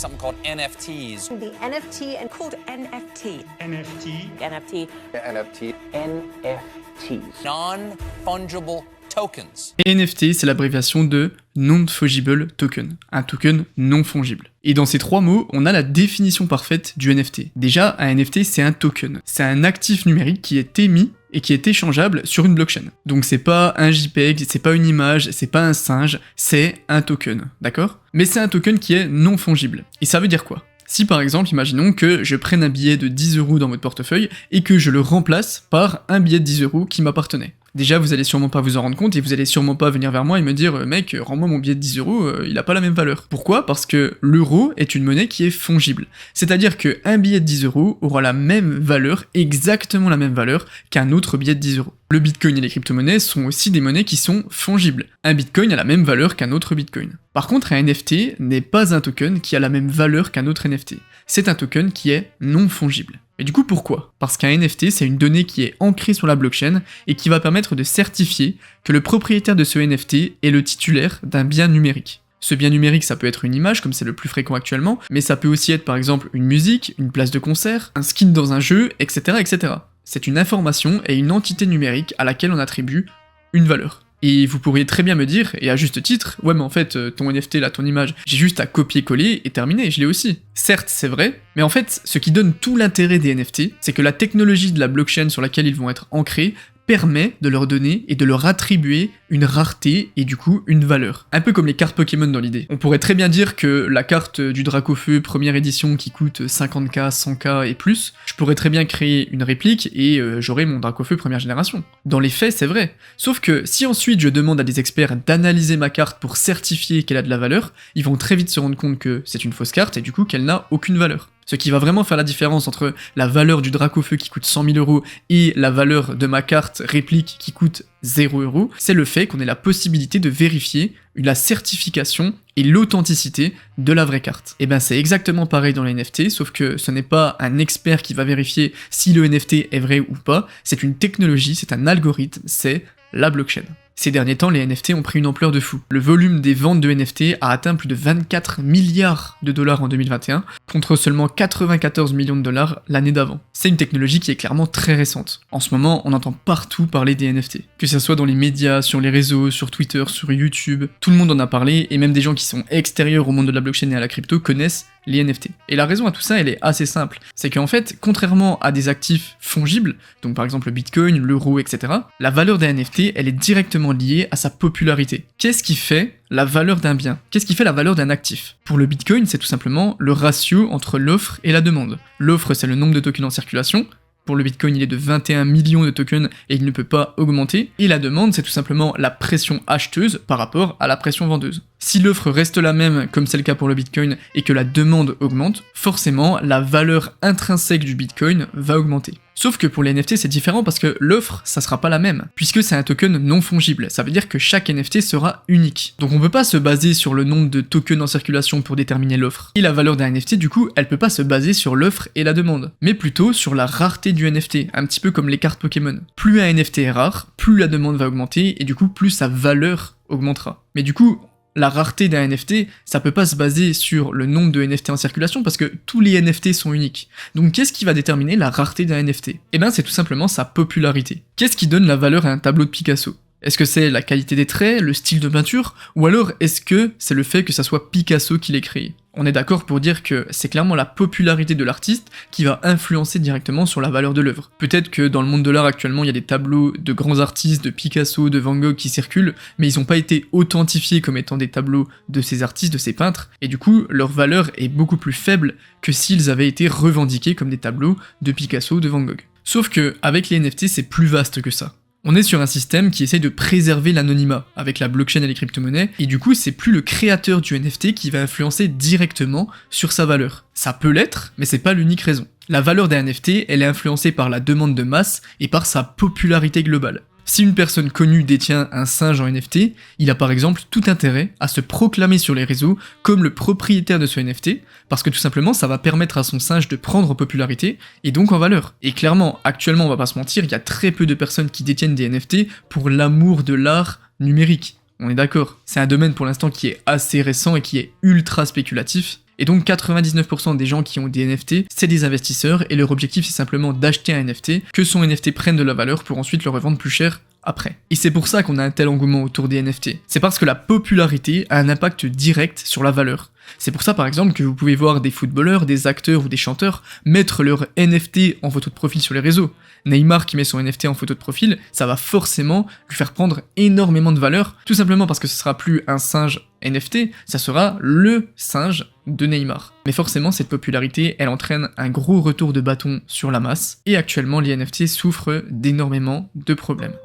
something called NFTs. The NFT and called NFT. NFT. NFT. NFT. NFTs. Non-fungible tokens. NFT, c'est l'abréviation de Non-Fungible Token, un token non fongible. Et dans ces trois mots, on a la définition parfaite du NFT. Déjà, un NFT, c'est un token. C'est un actif numérique qui est émis et qui est échangeable sur une blockchain. Donc c'est pas un JPEG, c'est pas une image, c'est pas un singe, c'est un token, d'accord? Mais c'est un token qui est non fongible. Et ça veut dire quoi? Si par exemple, imaginons que je prenne un billet de 10 € dans votre portefeuille et que je le remplace par un billet de 10 € qui m'appartenait. Déjà, vous allez sûrement pas vous en rendre compte et vous allez sûrement pas venir vers moi et me dire mec, rends-moi mon billet de 10 €, il a pas la même valeur. Pourquoi? Parce que l'euro est une monnaie qui est fongible. C'est-à-dire qu'un billet de 10 € aura la même valeur, exactement la même valeur qu'un autre billet de 10 €. Le bitcoin et les crypto-monnaies sont aussi des monnaies qui sont fongibles. Un bitcoin a la même valeur qu'un autre bitcoin. Par contre, un NFT n'est pas un token qui a la même valeur qu'un autre NFT. C'est un token qui est non fongible. Et du coup, pourquoi? Parce qu'un NFT, c'est une donnée qui est ancrée sur la blockchain et qui va permettre de certifier que le propriétaire de ce NFT est le titulaire d'un bien numérique. Ce bien numérique, ça peut être une image, comme c'est le plus fréquent actuellement, mais ça peut aussi être par exemple une musique, une place de concert, un skin dans un jeu, etc., etc. C'est une information et une entité numérique à laquelle on attribue une valeur. Et vous pourriez très bien me dire, et à juste titre, ouais mais en fait, ton NFT là, ton image, j'ai juste à copier-coller et terminer, je l'ai aussi. Certes, c'est vrai, mais en fait, ce qui donne tout l'intérêt des NFT, c'est que la technologie de la blockchain sur laquelle ils vont être ancrés permet de leur donner et de leur attribuer une rareté et du coup une valeur. Un peu comme les cartes Pokémon dans l'idée. On pourrait très bien dire que la carte du Dracofeu première édition qui coûte 50K, 100K et plus, je pourrais très bien créer une réplique et j'aurai mon Dracofeu première génération. Dans les faits, c'est vrai. Sauf que si ensuite je demande à des experts d'analyser ma carte pour certifier qu'elle a de la valeur, ils vont très vite se rendre compte que c'est une fausse carte et du coup qu'elle n'a aucune valeur. Ce qui va vraiment faire la différence entre la valeur du Dracofeu qui coûte 100 000 € et la valeur de ma carte réplique qui coûte 0 €, c'est le fait qu'on ait la possibilité de vérifier la certification et l'authenticité de la vraie carte. Et ben c'est exactement pareil dans les NFT, sauf que ce n'est pas un expert qui va vérifier si le NFT est vrai ou pas, c'est une technologie, c'est un algorithme, c'est la blockchain. Ces derniers temps, les NFT ont pris une ampleur de fou. Le volume des ventes de NFT a atteint plus de 24 milliards de dollars en 2021, contre seulement 94 millions de dollars l'année d'avant. C'est une technologie qui est clairement très récente. En ce moment, on entend partout parler des NFT. Que ce soit dans les médias, sur les réseaux, sur Twitter, sur YouTube, tout le monde en a parlé, et même des gens qui sont extérieurs au monde de la blockchain et à la crypto connaissent les NFT. Et la raison à tout ça, elle est assez simple. C'est qu'en fait, contrairement à des actifs fongibles, donc par exemple le Bitcoin, l'euro, etc., la valeur d'un NFT, elle est directement liée à sa popularité. Qu'est-ce qui fait la valeur d'un bien? Qu'est-ce qui fait la valeur d'un actif? Pour le Bitcoin, c'est tout simplement le ratio entre l'offre et la demande. L'offre, c'est le nombre de tokens en circulation. Pour le Bitcoin, il est de 21 millions de tokens et il ne peut pas augmenter. Et la demande, c'est tout simplement la pression acheteuse par rapport à la pression vendeuse. Si l'offre reste la même, comme c'est le cas pour le Bitcoin, et que la demande augmente, forcément, la valeur intrinsèque du Bitcoin va augmenter. Sauf que pour les NFT, c'est différent parce que l'offre, ça sera pas la même, puisque c'est un token non fongible. Ça veut dire que chaque NFT sera unique. Donc on peut pas se baser sur le nombre de tokens en circulation pour déterminer l'offre. Et la valeur d'un NFT, du coup, elle peut pas se baser sur l'offre et la demande, mais plutôt sur la rareté du NFT, un petit peu comme les cartes Pokémon. Plus un NFT est rare, plus la demande va augmenter, et du coup, plus sa valeur augmentera. Mais du coup, la rareté d'un NFT, ça peut pas se baser sur le nombre de NFT en circulation parce que tous les NFT sont uniques. Donc qu'est-ce qui va déterminer la rareté d'un NFT? Eh ben c'est tout simplement sa popularité. Qu'est-ce qui donne la valeur à un tableau de Picasso? Est-ce que c'est la qualité des traits, le style de peinture, ou alors est-ce que c'est le fait que ça soit Picasso qui l'ait créé? On est d'accord pour dire que c'est clairement la popularité de l'artiste qui va influencer directement sur la valeur de l'œuvre. Peut-être que dans le monde de l'art actuellement, il y a des tableaux de grands artistes, de Picasso, de Van Gogh qui circulent, mais ils n'ont pas été authentifiés comme étant des tableaux de ces artistes, de ces peintres, et du coup, leur valeur est beaucoup plus faible que s'ils avaient été revendiqués comme des tableaux de Picasso, de Van Gogh. Sauf que, avec les NFT, c'est plus vaste que ça. On est sur un système qui essaye de préserver l'anonymat avec la blockchain et les crypto-monnaies, et du coup c'est plus le créateur du NFT qui va influencer directement sur sa valeur. Ça peut l'être, mais c'est pas l'unique raison. La valeur d'un NFT, elle est influencée par la demande de masse et par sa popularité globale. Si une personne connue détient un singe en NFT, il a par exemple tout intérêt à se proclamer sur les réseaux comme le propriétaire de ce NFT, parce que tout simplement ça va permettre à son singe de prendre en popularité et donc en valeur. Et clairement, actuellement on va pas se mentir, il y a très peu de personnes qui détiennent des NFT pour l'amour de l'art numérique. On est d'accord, c'est un domaine pour l'instant qui est assez récent et qui est ultra spéculatif, Et donc 99% des gens qui ont des NFT, c'est des investisseurs et leur objectif c'est simplement d'acheter un NFT, que son NFT prenne de la valeur pour ensuite le revendre plus cher après. Et c'est pour ça qu'on a un tel engouement autour des NFT. C'est parce que la popularité a un impact direct sur la valeur. C'est pour ça par exemple que vous pouvez voir des footballeurs, des acteurs ou des chanteurs mettre leur NFT en photo de profil sur les réseaux. Neymar qui met son NFT en photo de profil, ça va forcément lui faire prendre énormément de valeur, tout simplement parce que ce sera plus un singe NFT, ça sera le singe de Neymar. Mais forcément cette popularité, elle entraîne un gros retour de bâton sur la masse, et actuellement les NFT souffrent d'énormément de problèmes.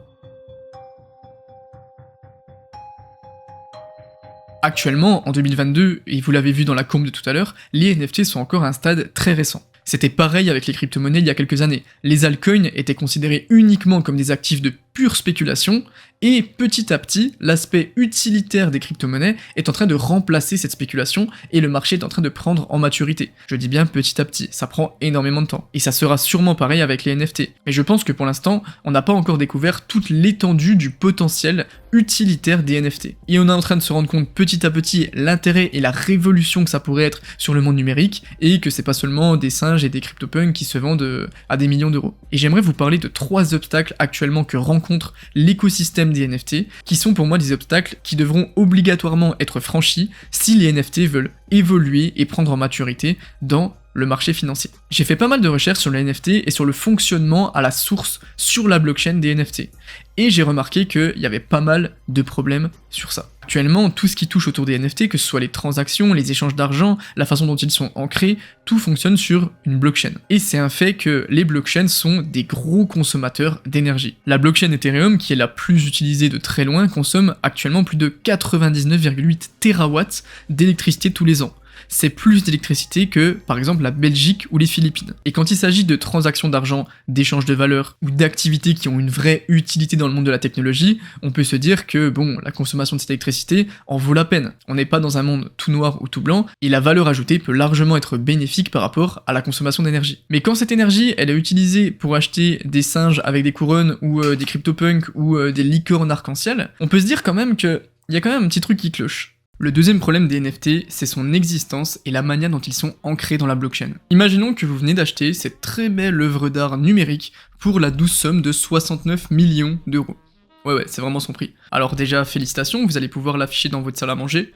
Actuellement, en 2022, et vous l'avez vu dans la courbe de tout à l'heure, les NFT sont encore à un stade très récent. C'était pareil avec les crypto-monnaies il y a quelques années. Les altcoins étaient considérés uniquement comme des actifs de pure spéculation, et petit à petit, l'aspect utilitaire des crypto-monnaies est en train de remplacer cette spéculation, et le marché est en train de prendre en maturité. Je dis bien petit à petit, ça prend énormément de temps. Et ça sera sûrement pareil avec les NFT. Mais je pense que pour l'instant, on n'a pas encore découvert toute l'étendue du potentiel utilitaire des NFT. Et on est en train de se rendre compte petit à petit l'intérêt et la révolution que ça pourrait être sur le monde numérique, et que c'est pas seulement des singes et des CryptoPunks qui se vendent à des millions d'euros. Et j'aimerais vous parler de 3 obstacles actuellement que rencontre l'écosystème des NFT, qui sont pour moi des obstacles qui devront obligatoirement être franchis si les NFT veulent évoluer et prendre en maturité dans le marché financier. J'ai fait pas mal de recherches sur les NFT et sur le fonctionnement à la source sur la blockchain des NFT. Et j'ai remarqué qu'il y avait pas mal de problèmes sur ça. Actuellement, tout ce qui touche autour des NFT, que ce soit les transactions, les échanges d'argent, la façon dont ils sont ancrés, tout fonctionne sur une blockchain. Et c'est un fait que les blockchains sont des gros consommateurs d'énergie. La blockchain Ethereum, qui est la plus utilisée de très loin, consomme actuellement plus de 99,8 terawatts d'électricité tous les ans. C'est plus d'électricité que, par exemple, la Belgique ou les Philippines. Et quand il s'agit de transactions d'argent, d'échanges de valeurs ou d'activités qui ont une vraie utilité dans le monde de la technologie, on peut se dire que, bon, la consommation de cette électricité en vaut la peine. On n'est pas dans un monde tout noir ou tout blanc, et la valeur ajoutée peut largement être bénéfique par rapport à la consommation d'énergie. Mais quand cette énergie, elle est utilisée pour acheter des singes avec des couronnes ou des CryptoPunks ou des licornes arc-en-ciel, on peut se dire quand même qu'il y a quand même un petit truc qui cloche. Le deuxième problème des NFT, c'est son existence et la manière dont ils sont ancrés dans la blockchain. Imaginons que vous venez d'acheter cette très belle œuvre d'art numérique pour la douce somme de 69 millions d'euros. Ouais, c'est vraiment son prix. Alors déjà, félicitations, vous allez pouvoir l'afficher dans votre salle à manger.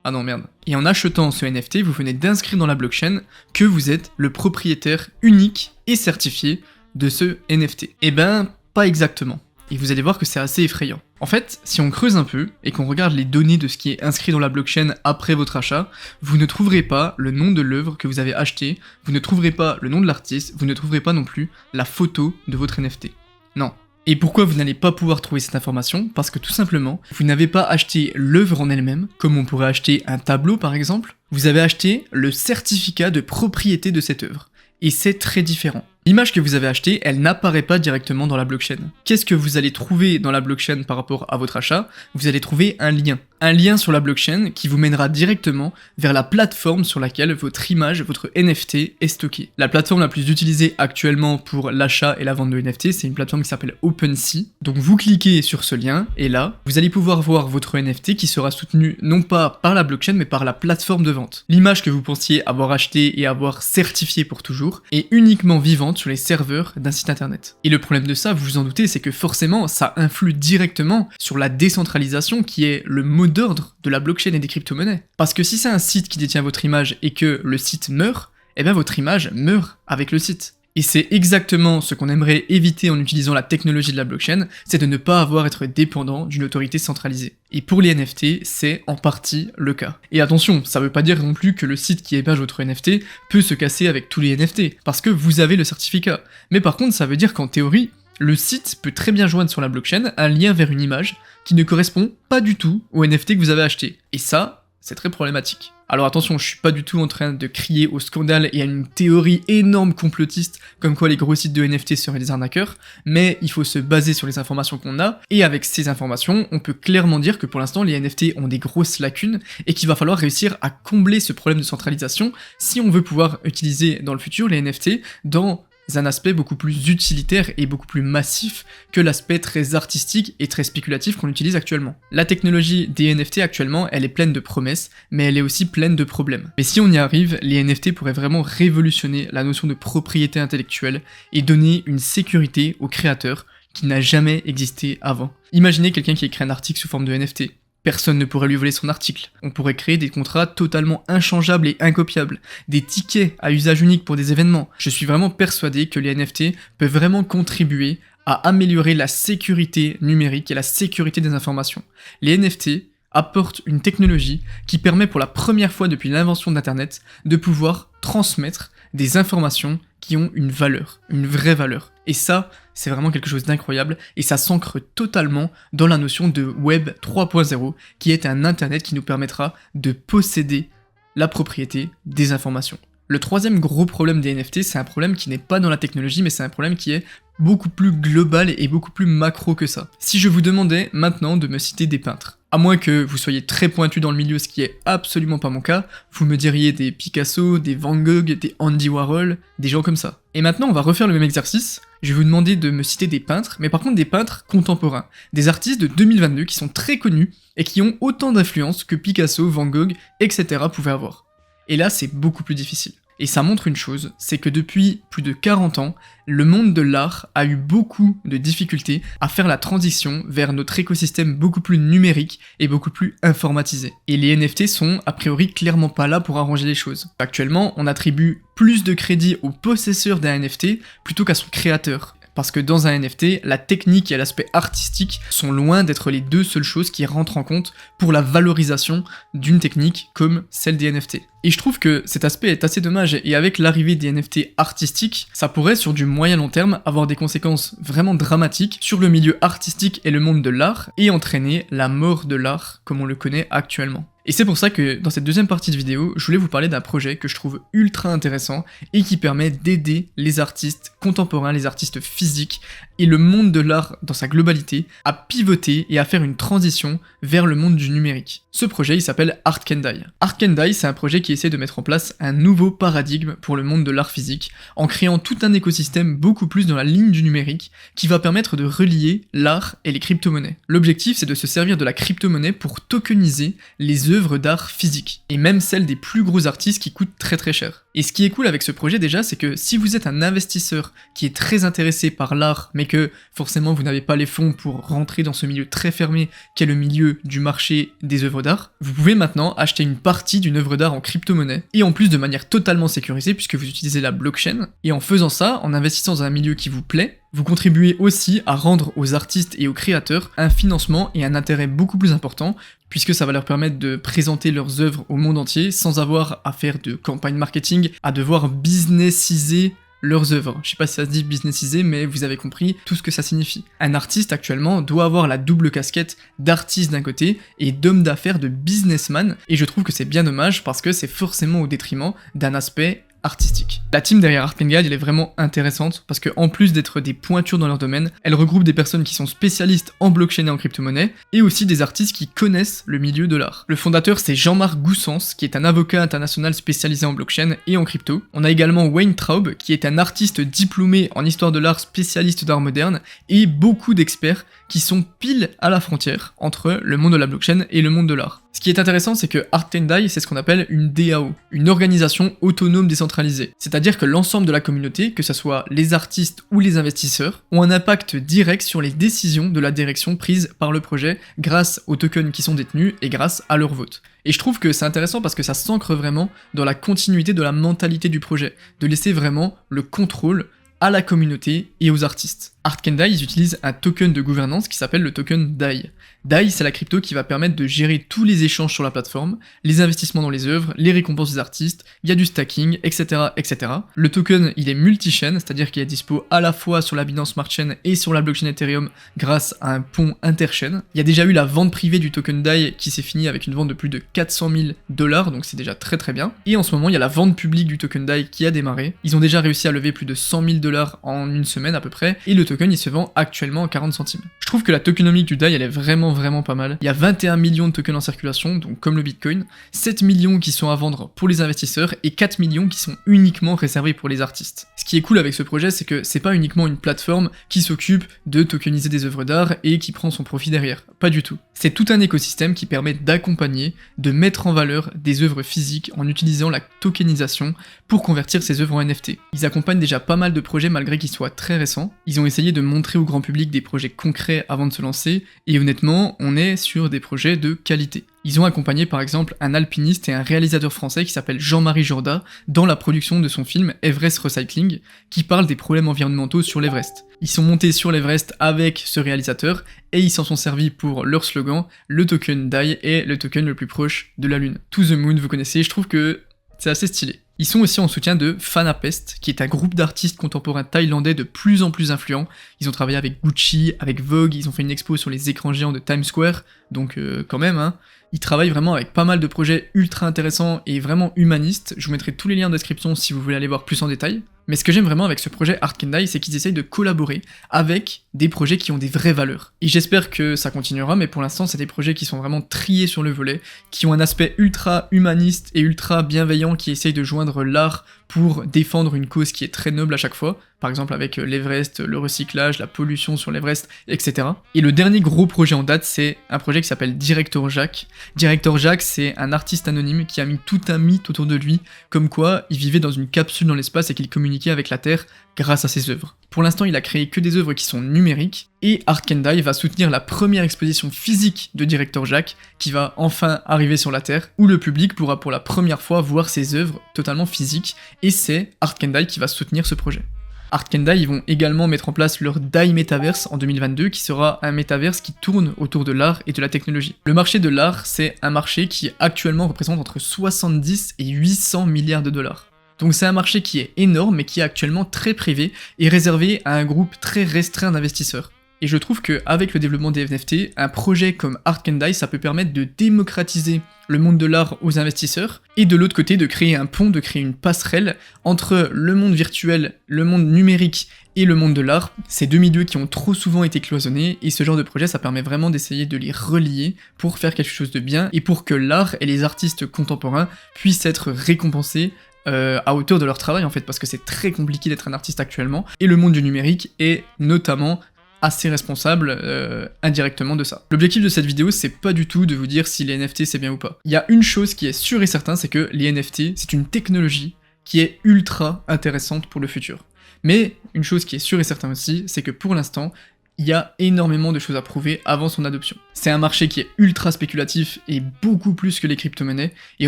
Ah non, merde. Et en achetant ce NFT, vous venez d'inscrire dans la blockchain que vous êtes le propriétaire unique et certifié de ce NFT. Eh ben, pas exactement. Et vous allez voir que c'est assez effrayant. En fait, si on creuse un peu, et qu'on regarde les données de ce qui est inscrit dans la blockchain après votre achat, vous ne trouverez pas le nom de l'œuvre que vous avez achetée, vous ne trouverez pas le nom de l'artiste, vous ne trouverez pas non plus la photo de votre NFT. Non. Et pourquoi vous n'allez pas pouvoir trouver cette information? Parce que tout simplement, vous n'avez pas acheté l'œuvre en elle-même, comme on pourrait acheter un tableau par exemple, vous avez acheté le certificat de propriété de cette œuvre. Et c'est très différent. L'image que vous avez achetée, elle n'apparaît pas directement dans la blockchain. Qu'est-ce que vous allez trouver dans la blockchain par rapport à votre achat? Vous allez trouver un lien. Un lien sur la blockchain qui vous mènera directement vers la plateforme sur laquelle votre image, votre NFT est stocké. La plateforme la plus utilisée actuellement pour l'achat et la vente de NFT, c'est une plateforme qui s'appelle OpenSea. Donc vous cliquez sur ce lien, et là, vous allez pouvoir voir votre NFT qui sera soutenu non pas par la blockchain, mais par la plateforme de vente. L'image que vous pensiez avoir achetée et avoir certifiée pour toujours est uniquement vivante sur les serveurs d'un site internet. Et le problème de ça, vous vous en doutez, c'est que forcément, ça influe directement sur la décentralisation qui est le mot d'ordre de la blockchain et des crypto-monnaies. Parce que si c'est un site qui détient votre image et que le site meurt, eh bien votre image meurt avec le site. Et c'est exactement ce qu'on aimerait éviter en utilisant la technologie de la blockchain, c'est de ne pas avoir à être dépendant d'une autorité centralisée. Et pour les NFT, c'est en partie le cas. Et attention, ça veut pas dire non plus que le site qui héberge votre NFT peut se casser avec tous les NFT, parce que vous avez le certificat. Mais par contre, ça veut dire qu'en théorie, le site peut très bien joindre sur la blockchain un lien vers une image qui ne correspond pas du tout au NFT que vous avez acheté. Et ça, c'est très problématique. Alors attention, je suis pas du tout en train de crier au scandale et à une théorie énorme complotiste comme quoi les gros sites de NFT seraient des arnaqueurs, mais il faut se baser sur les informations qu'on a, et avec ces informations, on peut clairement dire que pour l'instant les NFT ont des grosses lacunes et qu'il va falloir réussir à combler ce problème de centralisation si on veut pouvoir utiliser dans le futur les NFT dans un aspect beaucoup plus utilitaire et beaucoup plus massif que l'aspect très artistique et très spéculatif qu'on utilise actuellement. La technologie des NFT actuellement, elle est pleine de promesses, mais elle est aussi pleine de problèmes. Mais si on y arrive, les NFT pourraient vraiment révolutionner la notion de propriété intellectuelle et donner une sécurité aux créateurs qui n'a jamais existé avant. Imaginez quelqu'un qui écrit un article sous forme de NFT. Personne ne pourrait lui voler son article. On pourrait créer des contrats totalement inchangeables et incopiables, des tickets à usage unique pour des événements. Je suis vraiment persuadé que les NFT peuvent vraiment contribuer à améliorer la sécurité numérique et la sécurité des informations. Les NFT apportent une technologie qui permet pour la première fois depuis l'invention d'Internet de pouvoir transmettre des informations qui ont une valeur, une vraie valeur. Et ça, c'est vraiment quelque chose d'incroyable et ça s'ancre totalement dans la notion de Web 3.0 qui est un Internet qui nous permettra de posséder la propriété des informations. Le troisième gros problème des NFT, c'est un problème qui n'est pas dans la technologie, mais c'est un problème qui est beaucoup plus global et beaucoup plus macro que ça. Si je vous demandais maintenant de me citer des peintres, à moins que vous soyez très pointu dans le milieu, ce qui est absolument pas mon cas, vous me diriez des Picasso, des Van Gogh, des Andy Warhol, des gens comme ça. Et maintenant, on va refaire le même exercice. Je vais vous demander de me citer des peintres, mais par contre des peintres contemporains, des artistes de 2022 qui sont très connus et qui ont autant d'influence que Picasso, Van Gogh, etc. pouvaient avoir. Et là, c'est beaucoup plus difficile. Et ça montre une chose, c'est que depuis plus de 40 ans, le monde de l'art a eu beaucoup de difficultés à faire la transition vers notre écosystème beaucoup plus numérique et beaucoup plus informatisé. Et les NFT sont a priori clairement pas là pour arranger les choses. Actuellement, on attribue plus de crédit au possesseur d'un NFT plutôt qu'à son créateur. Parce que dans un NFT, la technique et l'aspect artistique sont loin d'être les deux seules choses qui rentrent en compte pour la valorisation d'une technique comme celle des NFT. Et je trouve que cet aspect est assez dommage, et avec l'arrivée des NFT artistiques, ça pourrait sur du moyen long terme avoir des conséquences vraiment dramatiques sur le milieu artistique et le monde de l'art, et entraîner la mort de l'art comme on le connaît actuellement. Et c'est pour ça que dans cette deuxième partie de vidéo, je voulais vous parler d'un projet que je trouve ultra intéressant et qui permet d'aider les artistes contemporains, les artistes physiques et le monde de l'art dans sa globalité à pivoter et à faire une transition vers le monde du numérique. Ce projet, il s'appelle Art Can Die. Art Can Die, c'est un projet qui essaie de mettre en place un nouveau paradigme pour le monde de l'art physique en créant tout un écosystème beaucoup plus dans la ligne du numérique qui va permettre de relier l'art et les crypto-monnaies. L'objectif, c'est de se servir de la crypto-monnaie pour tokeniser les œuvres d'art physique, et même celles des plus gros artistes qui coûtent très très cher. Et ce qui est cool avec ce projet déjà, c'est que si vous êtes un investisseur qui est très intéressé par l'art, mais que forcément vous n'avez pas les fonds pour rentrer dans ce milieu très fermé qu'est le milieu du marché des œuvres d'art, vous pouvez maintenant acheter une partie d'une œuvre d'art en crypto-monnaie, et en plus de manière totalement sécurisée puisque vous utilisez la blockchain, et en faisant ça, en investissant dans un milieu qui vous plaît, vous contribuez aussi à rendre aux artistes et aux créateurs un financement et un intérêt beaucoup plus important, puisque ça va leur permettre de présenter leurs œuvres au monde entier sans avoir à faire de campagne marketing, à devoir businessiser leurs œuvres. Je sais pas si ça se dit businessiser, mais vous avez compris tout ce que ça signifie. Un artiste actuellement doit avoir la double casquette d'artiste d'un côté et d'homme d'affaires, de businessman, et je trouve que c'est bien dommage parce que c'est forcément au détriment d'un aspect artistique. La team derrière Art Can Guide, elle est vraiment intéressante parce que en plus d'être des pointures dans leur domaine, elle regroupe des personnes qui sont spécialistes en blockchain et en crypto-monnaie et aussi des artistes qui connaissent le milieu de l'art. Le fondateur, c'est Jean-Marc Goussens, qui est un avocat international spécialisé en blockchain et en crypto. On a également Wayne Traub, qui est un artiste diplômé en histoire de l'art, spécialiste d'art moderne, et beaucoup d'experts qui sont pile à la frontière entre le monde de la blockchain et le monde de l'art. Ce qui est intéressant, c'est que Art Can Die, c'est ce qu'on appelle une DAO, une organisation autonome décentralisée. C'est-à-dire que l'ensemble de la communauté, que ce soit les artistes ou les investisseurs, ont un impact direct sur les décisions de la direction prise par le projet grâce aux tokens qui sont détenus et grâce à leur vote. Et je trouve que c'est intéressant parce que ça s'ancre vraiment dans la continuité de la mentalité du projet, de laisser vraiment le contrôle à la communauté et aux artistes. Art Can Die, ils utilisent un token de gouvernance qui s'appelle le token DAI. DAI, c'est la crypto qui va permettre de gérer tous les échanges sur la plateforme, les investissements dans les œuvres, les récompenses des artistes, il y a du stacking, etc., etc. Le token, il est multi-chain, c'est-à-dire qu'il est dispo à la fois sur la Binance Smart Chain et sur la blockchain Ethereum grâce à un pont interchain. Il y a déjà eu la vente privée du token DAI qui s'est finie avec une vente de plus de 400 000 $, donc c'est déjà très très bien. Et en ce moment, il y a la vente publique du token DAI qui a démarré. Ils ont déjà réussi à lever plus de 100 000 $ en une semaine à peu près, et le token token il se vend actuellement à 40 centimes. Je trouve que la tokenomique du DAI elle est vraiment pas mal. Il y a 21 millions de tokens en circulation, donc comme le Bitcoin, 7 millions qui sont à vendre pour les investisseurs et 4 millions qui sont uniquement réservés pour les artistes. Ce qui est cool avec ce projet, c'est que c'est pas uniquement une plateforme qui s'occupe de tokeniser des œuvres d'art et qui prend son profit derrière. Pas du tout. C'est tout un écosystème qui permet d'accompagner, de mettre en valeur des œuvres physiques en utilisant la tokenisation pour convertir ces œuvres en NFT. Ils accompagnent déjà pas mal de projets malgré qu'ils soient très récents. Ils ont essayé de montrer au grand public des projets concrets avant de se lancer et honnêtement, on est sur des projets de qualité. Ils ont accompagné par exemple un alpiniste et un réalisateur français qui s'appelle Jean-Marie Jourda dans la production de son film Everest Recycling, qui parle des problèmes environnementaux sur l'Everest. Ils sont montés sur l'Everest avec ce réalisateur et ils s'en sont servis pour leur slogan, le token DAI est le token le plus proche de la Lune. To the Moon, vous connaissez, je trouve que c'est assez stylé. Ils sont aussi en soutien de Fanapest, qui est un groupe d'artistes contemporains thaïlandais de plus en plus influents. Ils ont travaillé avec Gucci, avec Vogue, ils ont fait une expo sur les écrans géants de Times Square, donc quand même, hein. Ils travaillent vraiment avec pas mal de projets ultra intéressants et vraiment humanistes. Je vous mettrai tous les liens en description si vous voulez aller voir plus en détail. Mais ce que j'aime vraiment avec ce projet Art Can Die, c'est qu'ils essayent de collaborer avec des projets qui ont des vraies valeurs. Et j'espère que ça continuera, mais pour l'instant, c'est des projets qui sont vraiment triés sur le volet, qui ont un aspect ultra humaniste et ultra bienveillant, qui essayent de joindre l'art pour défendre une cause qui est très noble à chaque fois, par exemple avec l'Everest, le recyclage, la pollution sur l'Everest, etc. Et le dernier gros projet en date, c'est un projet qui s'appelle Director Jack. Director Jack, c'est un artiste anonyme qui a mis tout un mythe autour de lui, comme quoi il vivait dans une capsule dans l'espace et qu'il communiquait avec la Terre grâce à ses œuvres. Pour l'instant, il a créé que des œuvres qui sont numériques, et Art Can Die va soutenir la première exposition physique de Director Jack, qui va enfin arriver sur la Terre, où le public pourra pour la première fois voir ses œuvres totalement physiques, et c'est Art Can Die qui va soutenir ce projet. Art Can Die, ils vont également mettre en place leur DAI Metaverse en 2022, qui sera un métaverse qui tourne autour de l'art et de la technologie. Le marché de l'art, c'est un marché qui actuellement représente entre 70 et 800 milliards de dollars. Donc c'est un marché qui est énorme, mais qui est actuellement très privé et réservé à un groupe très restreint d'investisseurs. Et je trouve qu'avec le développement des NFT, un projet comme Art Can Die, ça peut permettre de démocratiser le monde de l'art aux investisseurs, et de l'autre côté de créer un pont, de créer une passerelle entre le monde virtuel, le monde numérique et le monde de l'art, ces deux milieux qui ont trop souvent été cloisonnés, et ce genre de projet ça permet vraiment d'essayer de les relier pour faire quelque chose de bien, et pour que l'art et les artistes contemporains puissent être récompensés à hauteur de leur travail en fait, parce que c'est très compliqué d'être un artiste actuellement, et le monde du numérique est notamment assez responsable indirectement de ça. L'objectif de cette vidéo, c'est pas du tout de vous dire si les NFT c'est bien ou pas. Il y a une chose qui est sûre et certaine, c'est que les NFT, c'est une technologie qui est ultra intéressante pour le futur. Mais une chose qui est sûre et certaine aussi, c'est que pour l'instant, il y a énormément de choses à prouver avant son adoption. C'est un marché qui est ultra spéculatif et beaucoup plus que les crypto-monnaies, et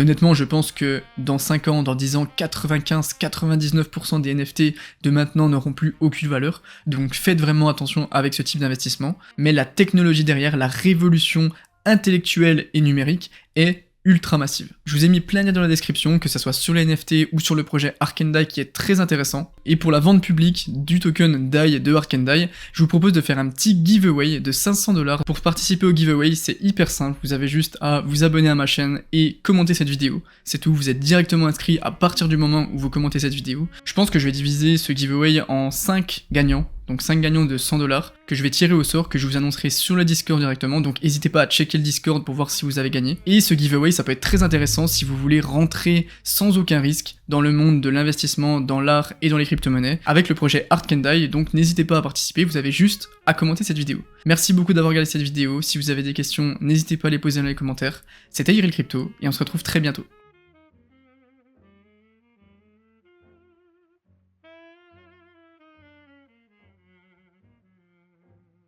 honnêtement je pense que dans 5 ans, dans 10 ans, 95-99% des NFT de maintenant n'auront plus aucune valeur, donc faites vraiment attention avec ce type d'investissement, mais la technologie derrière, la révolution intellectuelle et numérique est ultra massive. Je vous ai mis plein de liens dans la description, que ce soit sur les NFT ou sur le projet Art Can Die qui est très intéressant. Et pour la vente publique du token DAI de Art Can Die, je vous propose de faire un petit giveaway de 500$. Pour participer au giveaway, c'est hyper simple, vous avez juste à vous abonner à ma chaîne et commenter cette vidéo. C'est tout, vous êtes directement inscrit à partir du moment où vous commentez cette vidéo. Je pense que je vais diviser ce giveaway en 5 gagnants. Donc 5 gagnants de 100$ que je vais tirer au sort, que je vous annoncerai sur le Discord directement, donc n'hésitez pas à checker le Discord pour voir si vous avez gagné. Et ce giveaway, ça peut être très intéressant si vous voulez rentrer sans aucun risque dans le monde de l'investissement, dans l'art et dans les crypto-monnaies, avec le projet Art Can Die, donc n'hésitez pas à participer, vous avez juste à commenter cette vidéo. Merci beaucoup d'avoir regardé cette vidéo, si vous avez des questions, n'hésitez pas à les poser dans les commentaires. C'était Iril Crypto, et on se retrouve très bientôt.